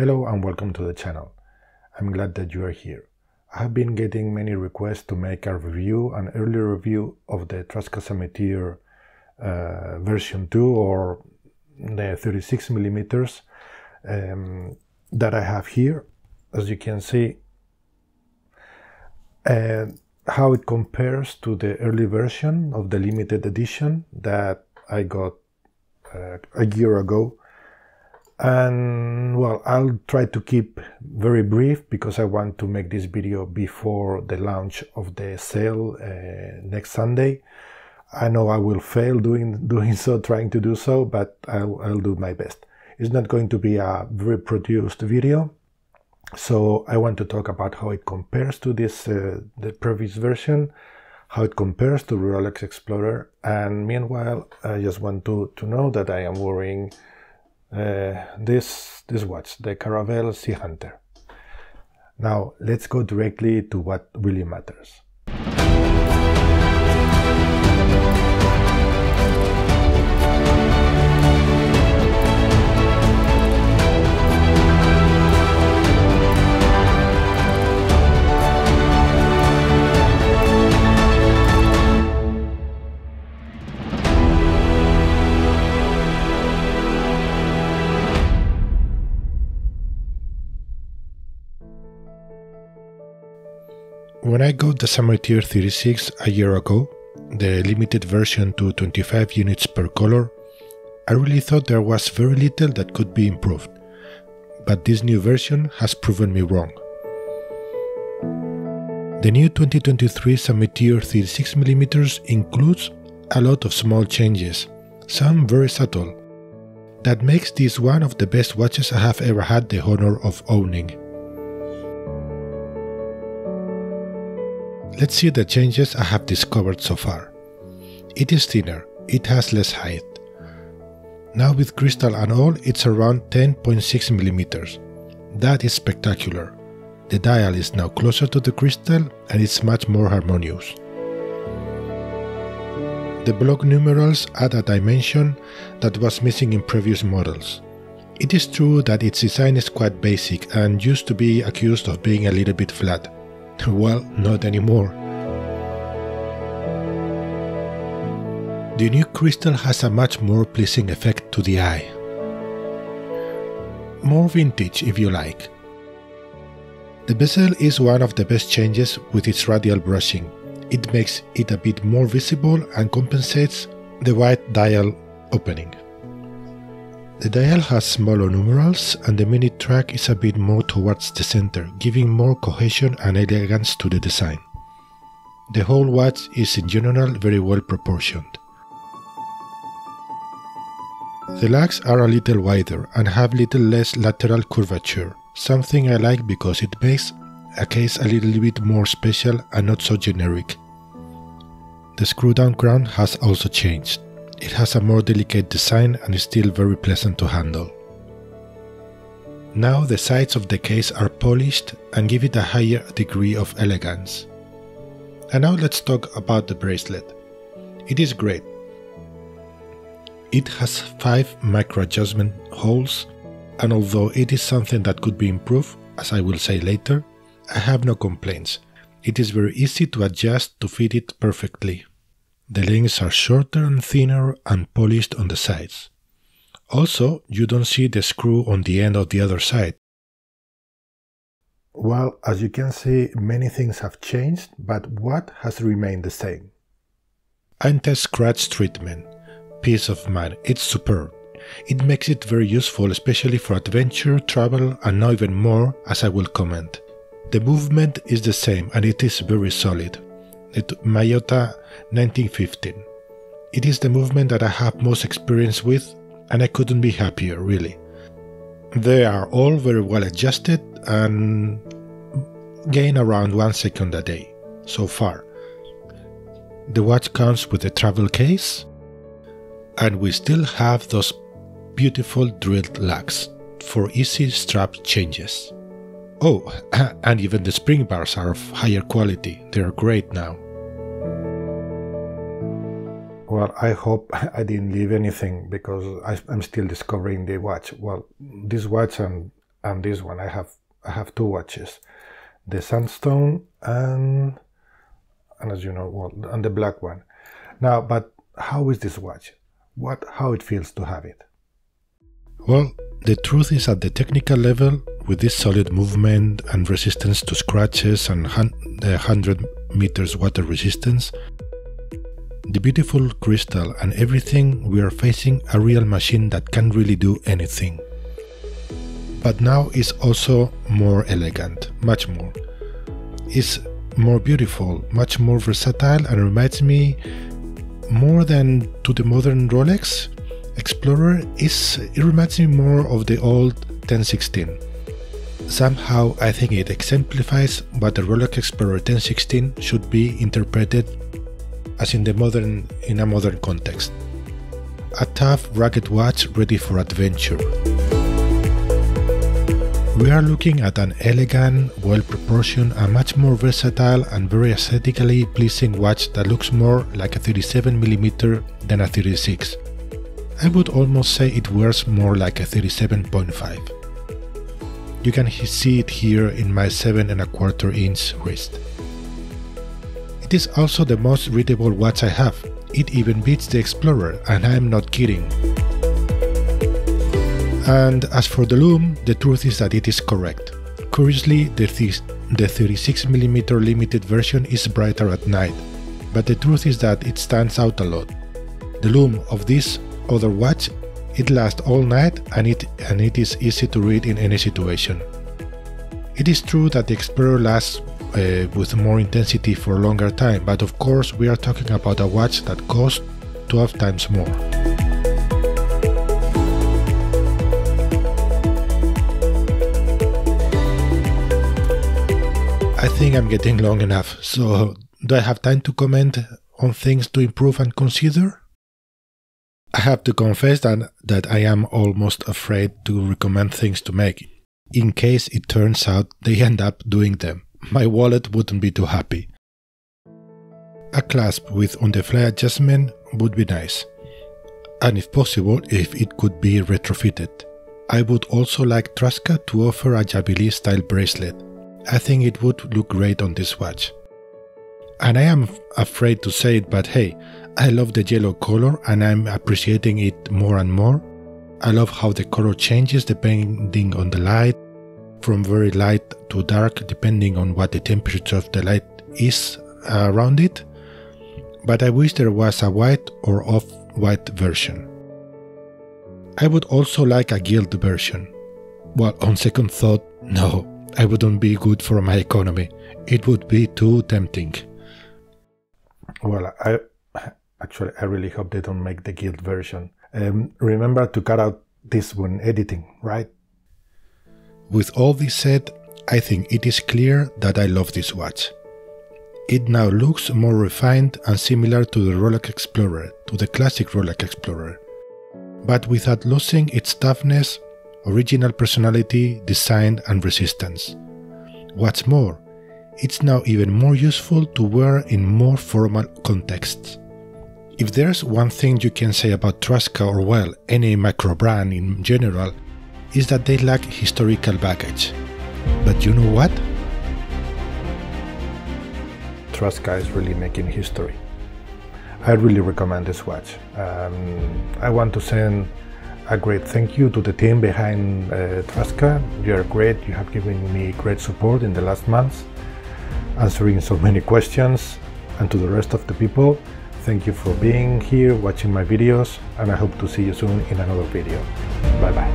Hello and welcome to the channel. I'm glad that you are here. I have been getting many requests to make a review, an early review of the Traska Summiteer version 2 or the 36mm that I have here. As you can see, how it compares to the early version of the limited edition that I got a year ago. And well, I'll try to keep very brief because I want to make this video before the launch of the sale next Sunday. I know I will fail doing so, trying to do so, but I'll do my best. It's not going to be a very produced video, so I want to talk about how it compares to this the previous version, how it compares to Readable Explorer, and meanwhile I just want to know that I am wearing this watch, the Readable Sea Hunter. Now let's go directly to what really matters. When I got the Summiteer 36 a year ago, the limited version to 25 units per color, I really thought there was very little that could be improved, but this new version has proven me wrong. The new 2023 Summiteer 36mm includes a lot of small changes, some very subtle, that makes this one of the best watches I have ever had the honor of owning. Let's see the changes I have discovered so far. It is thinner, it has less height. Now with crystal and all, it's around 10.6mm. That is spectacular. The dial is now closer to the crystal and it's much more harmonious. The block numerals add a dimension that was missing in previous models. It is true that its design is quite basic and used to be accused of being a little bit flat. Well, not anymore. The new crystal has a much more pleasing effect to the eye. More vintage if you like. The bezel is one of the best changes with its radial brushing. It makes it a bit more visible and compensates the wide dial opening. The dial has smaller numerals and the minute track is a bit more towards the center, giving more cohesion and elegance to the design. The whole watch is in general very well proportioned. The lugs are a little wider and have little less lateral curvature, something I like because it makes a case a little bit more special and not so generic. The screw-down crown has also changed. It has a more delicate design and is still very pleasant to handle. Now the sides of the case are polished and give it a higher degree of elegance. And now let's talk about the bracelet. It is great. It has 5 micro adjustment holes, and although it is something that could be improved, as I will say later, I have no complaints. It is very easy to adjust to fit it perfectly. The links are shorter and thinner and polished on the sides. Also, you don't see the screw on the end of the other side. Well, as you can see, many things have changed, but what has remained the same? Anti-scratch treatment. Peace of mind. It's superb. It makes it very useful, especially for adventure, travel, and now even more, as I will comment. The movement is the same and it is very solid. The Mayota 1915. It is the movement that I have most experience with and I couldn't be happier, really. They are all very well adjusted and gain around 1 second a day, so far. The watch comes with a travel case and we still have those beautiful drilled lugs for easy strap changes. Oh, and even the spring bars are of higher quality. They are great now. Well, I hope I didn't leave anything because I'm still discovering the watch. Well, this watch and and this one. I have two watches, the sandstone and as you know, well, and the black one. Now, but how is this watch? How it feels to have it? Well, the truth is, at the technical level, with this solid movement and resistance to scratches and 100 meters water resistance, the beautiful crystal and everything, we are facing a real machine that can really do anything. But now it's also more elegant, much more. It's more beautiful, much more versatile, and reminds me more than to the modern Rolex Explorer. It reminds me more of the old 1016. Somehow I think it exemplifies what the Rolex Explorer 1016 should be interpreted as in a modern context. A tough, rugged watch ready for adventure. We are looking at an elegant, well-proportioned and much more versatile and very aesthetically pleasing watch that looks more like a 37mm than a 36. I would almost say it wears more like a 37.5. You can see it here in my 7¼ inch wrist. It is also the most readable watch I have. It even beats the Explorer, and I am not kidding. And as for the lume, the truth is that it is correct. Curiously, the 36mm limited version is brighter at night, but the truth is that it stands out a lot. The lume of this other watch, it lasts all night and it is easy to read in any situation. It is true that the Explorer lasts with more intensity for a longer time, but of course we are talking about a watch that costs 12 times more. I think I'm getting long enough, so do I have time to comment on things to improve and consider? I have to confess that I am almost afraid to recommend things to make, in case it turns out they end up doing them. My wallet wouldn't be too happy. A clasp with on-the-fly adjustment would be nice, and if possible, if it could be retrofitted. I would also like Traska to offer a Jabili style bracelet. I think it would look great on this watch. And I am afraid to say it, but hey, I love the yellow color and I'm appreciating it more and more. I love how the color changes depending on the light, from very light to dark depending on what the temperature of the light is around it. But I wish there was a white or off-white version. I would also like a gilt version. Well, on second thought, no. I wouldn't be good for my economy. It would be too tempting. Well, I really hope they don't make the gilt version. Remember to cut out this when editing, right? With all this said, I think it is clear that I love this watch. It now looks more refined and similar to the Rolex Explorer, to the classic Rolex Explorer, but without losing its toughness, original personality, design and resistance. What's more, it's now even more useful to wear in more formal contexts. If there's one thing you can say about Traska or well, any macro brand in general, is that they lack historical baggage. But you know what? Traska is really making history. I really recommend this watch. I want to send a great thank you to the team behind Traska. You are great. You have given me great support in the last months, answering so many questions. And to the rest of the people, thank you for being here, watching my videos, and I hope to see you soon in another video. Bye bye.